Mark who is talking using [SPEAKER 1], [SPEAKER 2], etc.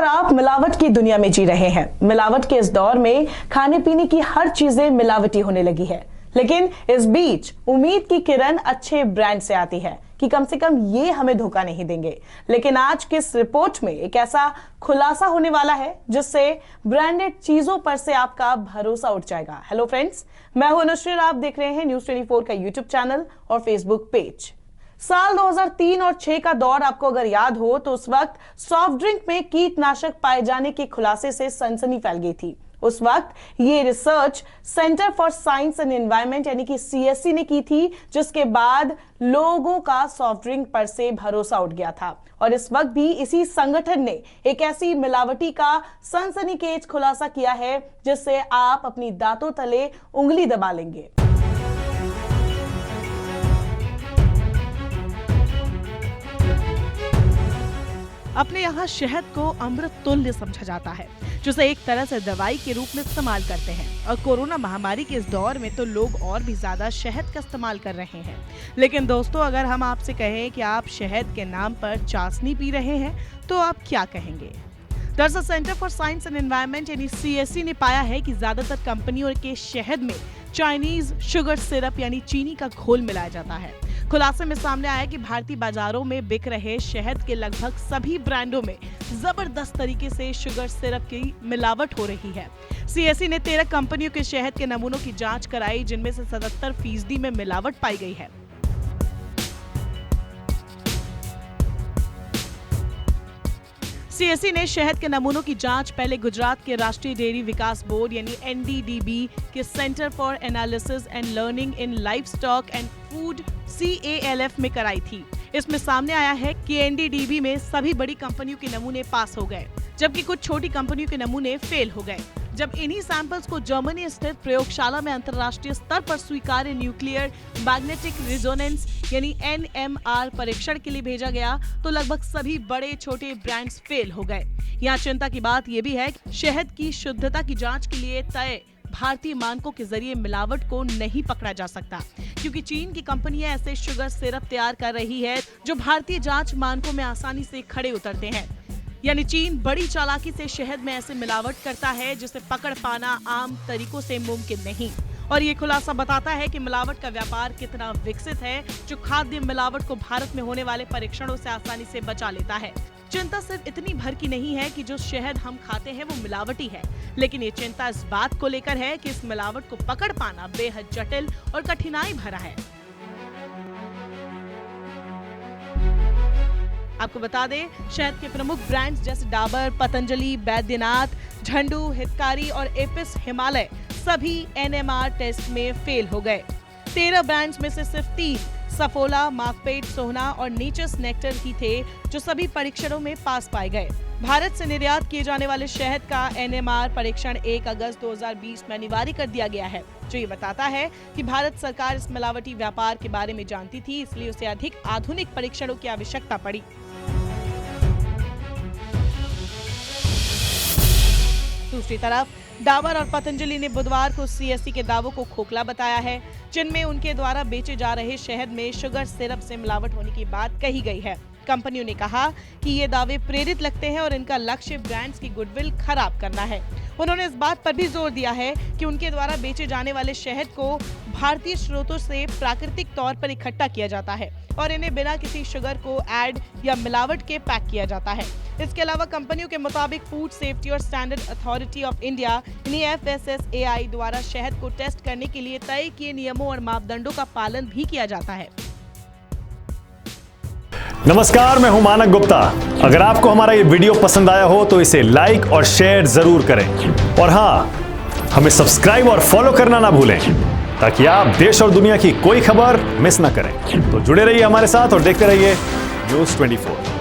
[SPEAKER 1] आप मिलावट की दुनिया में जी रहे हैं। मिलावट के इस दौर में खाने पीने की हर चीजें मिलावटी होने लगी है, लेकिन इस बीच उम्मीद की किरण अच्छे ब्रांड से आती है कि कम से कम ये हमें धोखा नहीं देंगे। लेकिन आज की इस रिपोर्ट में एक ऐसा खुलासा होने वाला है जिससे ब्रांडेड चीजों पर से आपका भरोसा उठ जाएगा। हेलो फ्रेंड्स, मैं हूं अनुश्री और आप देख रहे हैं न्यूज़ 24 का यूट्यूब चैनल और फेसबुक पेज। साल 2003 और 6 का दौर आपको अगर याद हो तो उस वक्त सॉफ्ट ड्रिंक में कीटनाशक पाए जाने के खुलासे से सनसनी फैल गई थी। उस वक्त ये research centre for science and environment यानी कि CSE ने की थी, जिसके बाद लोगों का सॉफ्ट ड्रिंक पर से भरोसा उठ गया था। और इस वक्त भी इसी संगठन ने एक ऐसी मिलावटी का सनसनीखेज खुलासा किया है जिससे आप अपनी दांतों तले उंगली दबा लेंगे।
[SPEAKER 2] अपने यहाँ शहद को अमृत तुल्य समझा जाता है, जिसे एक तरह से दवाई के रूप में इस्तेमाल करते हैं। और कोरोना महामारी के इस दौर में तो लोग और भी ज्यादा शहद का इस्तेमाल कर रहे हैं। लेकिन दोस्तों, अगर हम आपसे कहें कि आप शहद के नाम पर चाशनी पी रहे हैं तो आप क्या कहेंगे? दरअसल centre for science and environment यानी CSE ने पाया है कि ज्यादातर कंपनियों के शहद में चाइनीज शुगर सिरप यानी चीनी का घोल मिलाया जाता है। खुलासे में सामने आया कि भारतीय बाजारों में बिक रहे शहद के लगभग सभी ब्रांडों में जबरदस्त तरीके से शुगर सिरप की मिलावट हो रही है। CSE ने 13 कंपनियों के शहद के नमूनों की जांच कराई, जिनमें से 77% में मिलावट पाई गई है। CSE ने शहद के नमूनों की जांच पहले गुजरात के राष्ट्रीय डेयरी विकास बोर्ड यानी NDDB के centre for analysis and learning in livestock and food CALF में कराई थी। इसमें सामने आया है कि NDDB में सभी बड़ी कंपनियों के नमूने पास हो गए, जबकि कुछ छोटी कंपनियों के नमूने फेल हो गए। जब इन्हीं सैंपल्स को जर्मनी स्थित प्रयोगशाला में अंतर्राष्ट्रीय स्तर पर स्वीकार्य न्यूक्लियर मैग्नेटिक रिजोनेंस यानी NMR परीक्षण के लिए भेजा गया तो लगभग सभी बड़े छोटे ब्रांड्स फेल हो गए। यहाँ चिंता की बात यह भी है कि शहद की शुद्धता की जांच के लिए तय भारतीय मानकों के जरिए मिलावट को नहीं पकड़ा जा सकता, क्योंकि चीन की कंपनियां ऐसे शुगर सिरप तैयार कर रही है जो भारतीय जांच मानकों में आसानी से खड़े उतरते हैं। यानी चीन बड़ी चालाकी से शहद में ऐसे मिलावट करता है जिसे पकड़ पाना आम तरीकों से मुमकिन नहीं। और ये खुलासा बताता है कि मिलावट का व्यापार कितना विकसित है, जो खाद्य मिलावट को भारत में होने वाले परीक्षणों से आसानी से बचा लेता है। चिंता सिर्फ इतनी भर की नहीं है कि जो शहद हम खाते हैं वो मिलावटी है, लेकिन ये चिंता इस बात को लेकर है कि इस मिलावट को पकड़ पाना बेहद जटिल और कठिनाई भरा है। आपको बता दें, शहद के प्रमुख ब्रांड्स जैसे डाबर, पतंजलि, बैद्यनाथ, झंडू, हितकारी और एपिस हिमालय सभी NMR टेस्ट में फेल हो गए। 13 ब्रांड्स में से सिर्फ 3 सफोला, मार्कपेट, सोहना और नेचर्स नेक्टर ही थे जो सभी परीक्षणों में पास पाए गए। भारत से निर्यात किए जाने वाले शहद का NMR परीक्षण 1 अगस्त 2020 में अनिवार्य कर दिया गया है, जो ये बताता है कि भारत सरकार इस मिलावटी व्यापार के बारे में जानती थी, इसलिए उसे अधिक आधुनिक परीक्षणों की आवश्यकता पड़ी। दूसरी तरफ डाबर और पतंजलि ने बुधवार को CSE के दावों को खोखला बताया है, जिनमें उनके द्वारा बेचे जा रहे शहद में शुगर सिरप से मिलावट होने की बात कही गई है। कंपनियों ने कहा कि ये दावे प्रेरित लगते हैं और इनका लक्ष्य ब्रांड्स की गुडविल खराब करना है। उन्होंने इस बात पर भी जोर दिया है कि उनके द्वारा बेचे जाने वाले शहद को भारतीय स्रोतों से प्राकृतिक तौर पर इकट्ठा किया जाता है और इन्हें बिना किसी शुगर को ऐड या मिलावट के पैक किया जाता है। इसके अलावा कंपनियों के मुताबिक फूड सेफ्टी और स्टैंडर्ड अथॉरिटी ऑफ इंडिया यानी FSSAI द्वारा शहद को टेस्ट करने के लिए तय किए नियमों और मापदंडों का पालन भी किया जाता है।
[SPEAKER 3] नमस्कार, मैं हूं मानक गुप्ता। अगर आपको हमारा ये वीडियो पसंद आया हो तो इसे लाइक और शेयर जरूर करें, और हाँ, हमें सब्सक्राइब और फॉलो करना ना भूलें ताकि आप देश और दुनिया की कोई खबर मिस ना करें। तो जुड़े रहिए हमारे साथ और देखते रहिए न्यूज़ 24।